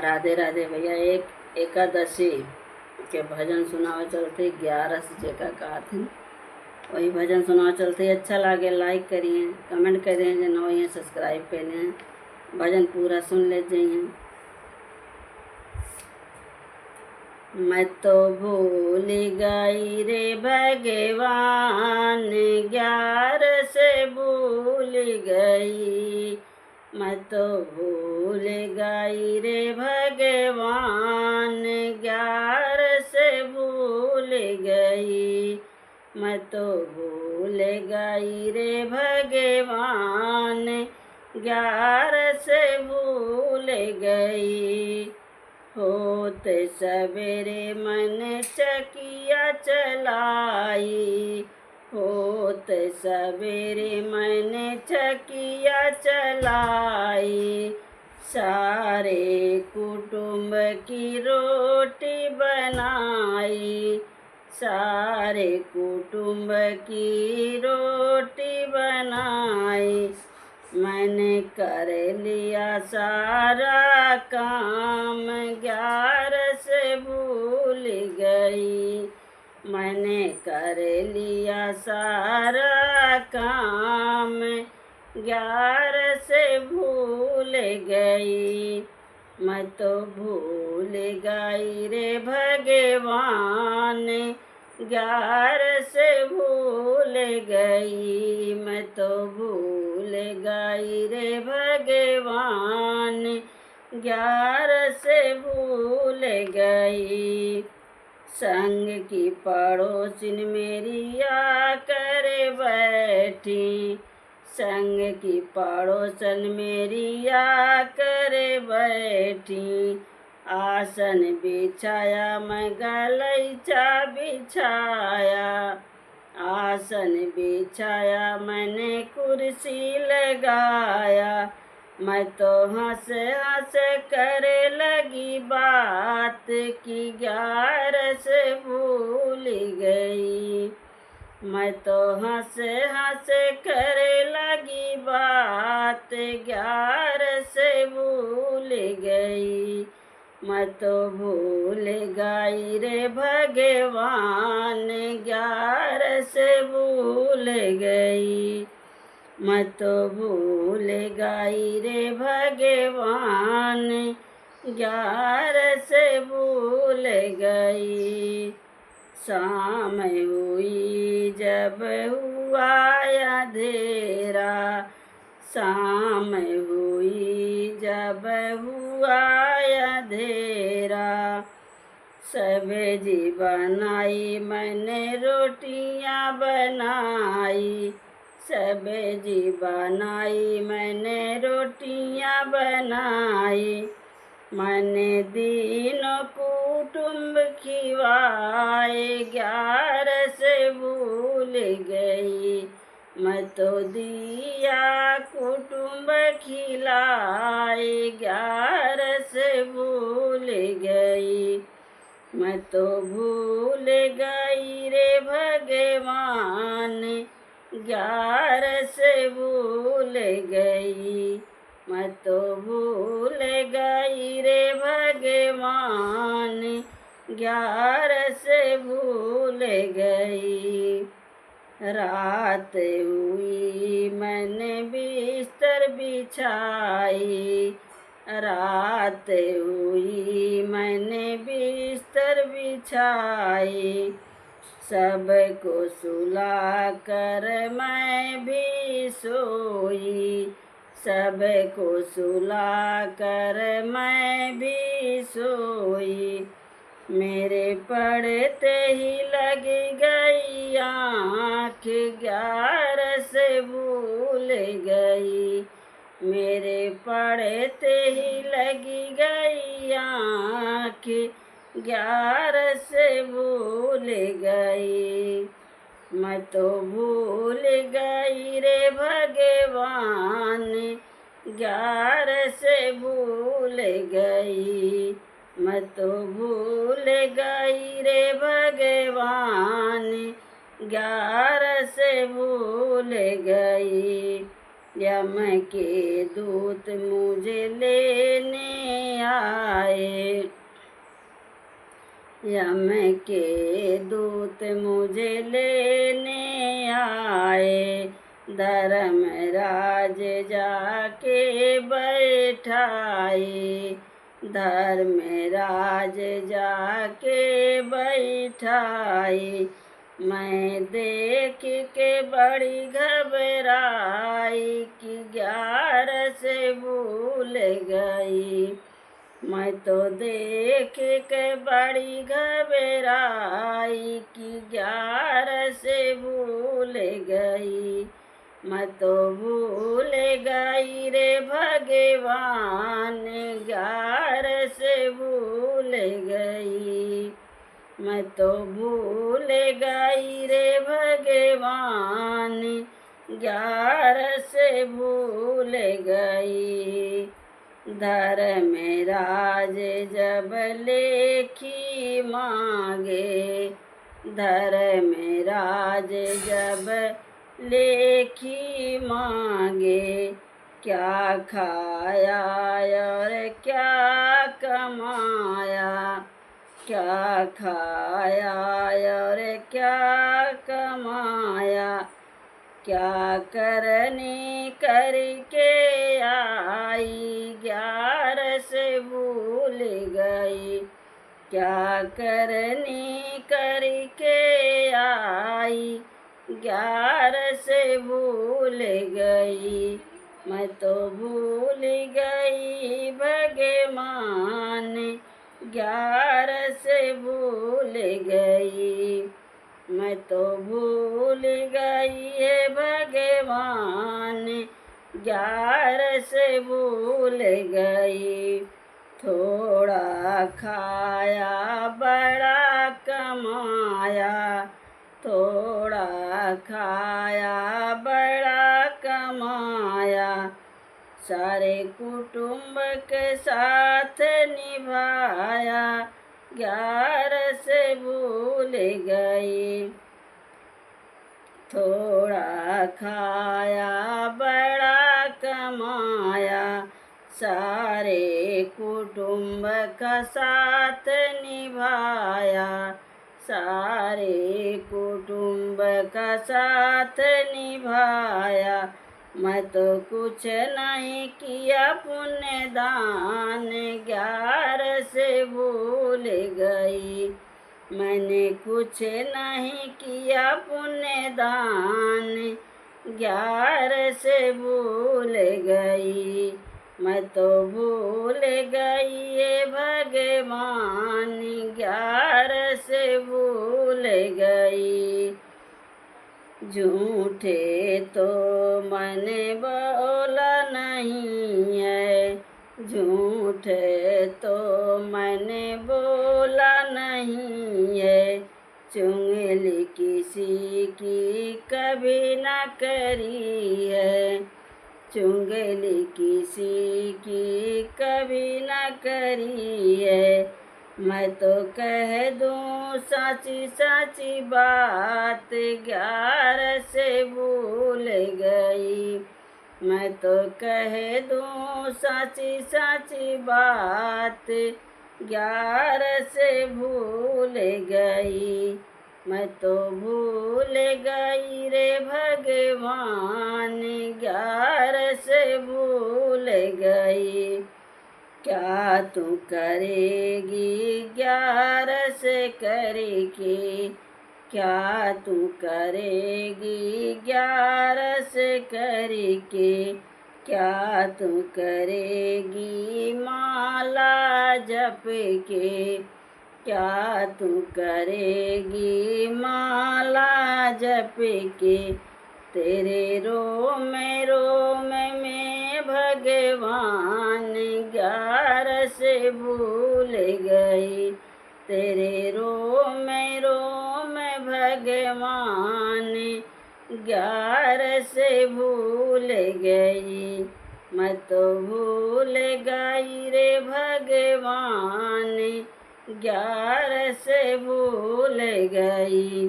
राधे राधे भैया। एक एकादशी के भजन सुनावे चलते 11 से जेका कहथिन वही भजन सुनावे चलते। अच्छा लागे लाइक करिए, कमेंट करिए, जो न वही सब्सक्राइब करिए, भजन पूरा सुन ले जाइए। मैं तो भूल गई रे भगवान, 11 से भूल गई। मैं तो भूल गई रे भगवान, 11 से भूल गई। मैं तो भूल गई रे भगवान, 11 से भूल गई। होते सवेरे मन चकिया चलाई, होते सवेरे मन चकिया चलाई। सारे कुटुंब की रोटी बनाई, सारे कुटुंब की रोटी बनाई। मैंने कर लिया सारा काम, 11 से भूल गई। मैंने कर लिया सारा काम, 11 से भूल गई। मैं तो भूल गई रे भगवान, 11 से भूल गई। मैं तो भूल गई रे भगवान, 11 से भूल गई। संग की पड़ोसिन मेरी आकर बैठी, संग की पड़ोसन मेरी आकर बैठी। आसन बिछाया मैं गलीचा बिछाया, आसन बिछाया मैंने कुर्सी लगाया। मैं तो हंस हंस करे लगी बात की, 11 से भूल गई। मैं तो हंस हंस करे लगी बात, 11 से भूल गई। मैं तो भूल गई रे भगवान, 11 से भूल गई। मैं तो भूल गई रे भगवान, 11 से भूल गई। शाम हुई जब हुआ अंधेरा, शाम हुई जब हुआ अंधेरा। सब्जी बनाई मैंने रोटियां बनाई, सब्जी बनाई मैंने रोटियां बनाई। मैंने तीनों कुटुंब खिवाए, 11 से भूल गई। मैं तो दिया कुटुंब खिलाए, 11 से भूल गई। मैं तो भूल गई रे भगवान, 11 से भूल गई। मैं तो भूल गई रे भगवान, 11 से भूल गई। रात हुई मैंने बिस्तर बिछाई, रात हुई मैंने बिस्तर बिछाई। सबको सुला कर मैं भी सोई, सबको सुला कर मैं भी सोई। मेरे पढ़ते ही लग गई आँख, 11 से भूल गई। मेरे पढ़ते ही लगी गई आँख, 11 से भूल गई। मैं तो भूल गई रे भगवान, 11 से भूल गई। मैं तो भूल गई रे भगवान, 11 से भूल गई। यम के दूत मुझे लेने आए, यम के दूत मुझे लेने आए, धर्मराज जाके बैठाए, धर्मराज जाके बैठाए। मैं देख के बड़ी घबराई कि 11 से भूल गई। मैं तो देख के बड़ी घबराई कि 11 से भूल गई। मैं तो भूल गई रे भगवान, 11 से भूल गई। मैं तो भूल गई रे भगवान, 11 से भूल गई। धर्मराज जब लेखी मांगे, धर्मराज जब लेखी मांगे, क्या खाया और क्या कमाया, क्या खाया और क्या कमाया। क्या करने करके आई, 11 से भूल गई। क्या करने करके आई, 11 से भूल गई। मैं तो भूल गई भगवान, 11 से भूल गई। मैं तो भूल गई है भगवान, 11 से भूल गई। थोड़ा खाया बड़ा कमाया, थोड़ा खाया बड़ा कमाया। सारे कुटुंब के साथ निभाया, 11 से भूल गई। थोड़ा खाया बड़ा कमाया, सारे कुटुंब का साथ निभाया, सारे कुटुंब का साथ निभाया। मैं तो कुछ नहीं किया पुण्य दान, 11 से भूल गई। मैंने कुछ नहीं किया पुण्य दान, 11 से भूल गई। मैं तो भूल गई ये भगवान, 11 से भूल गई। झूठे तो मैंने बोला नहीं है, झूठे तो मैंने बोला नहीं है। चुगली किसी की कभी न करी है, चुगली किसी की कभी न करी है। मैं तो कह दूँ साची साची बात, 11 से भूल गई। मैं तो कह दूँ साची साची बात, 11 से भूल गई। मैं तो भूल गई रे भगवान, 11 से भूल गई। क्या तू करेगी 11 से करके, क्या तू करेगी 11 से करके। क्या तू करेगी माला जप के, क्या तू करेगी माला जप के। तेरे रोम में भगवान, 11 से भूल गई। तेरे रोम में भगवान, 11 से भूल गई। मैं तो भूल गई रे भगवान, 11 से भूल गई।